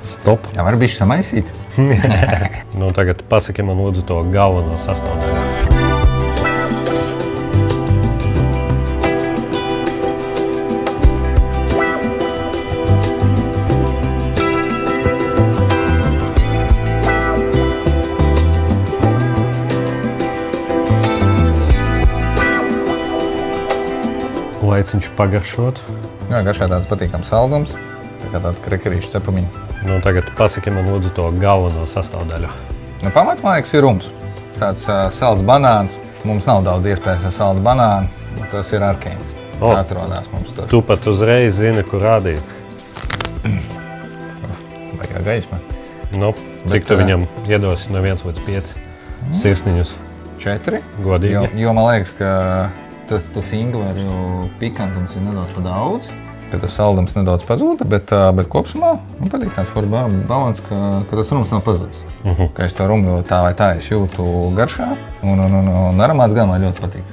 Stop. Jā, var bišķi samaisīt. Nu, tagad pasaki man lūdzu to galveno sastāvdaļu. Laiciņš pagaršot. Jā, garšā tāds patīkams saldums. Tā kā tāda krekerīša cepumiņa. Nu, tagad pasaki man lūdzu to galveno sastāvdaļu. Nu, pamats, man liekas, ir rums. Tāds salds banāns. Mums nav daudz iespējas ar saldu banānu. Tas ir arkēns. O. Atrodās mums tur. Tu pat uzreiz zini, kur rādīt. Baigā gaisma. Nu, cik tu viņam iedosi no 1 līdz 5 sirsniņus? 4. Godīgi. Jo man liekas, ka tas ingveru pikantums ir nedaudz pa daudz. Ka tas saldums nedaudz pazūda, bet kopsumā man patīk tāds balans, ka tas rums nav pazudis. Ka es to rumu tā vai tā es jūtu garšā un aromāts gan man ļoti patīk.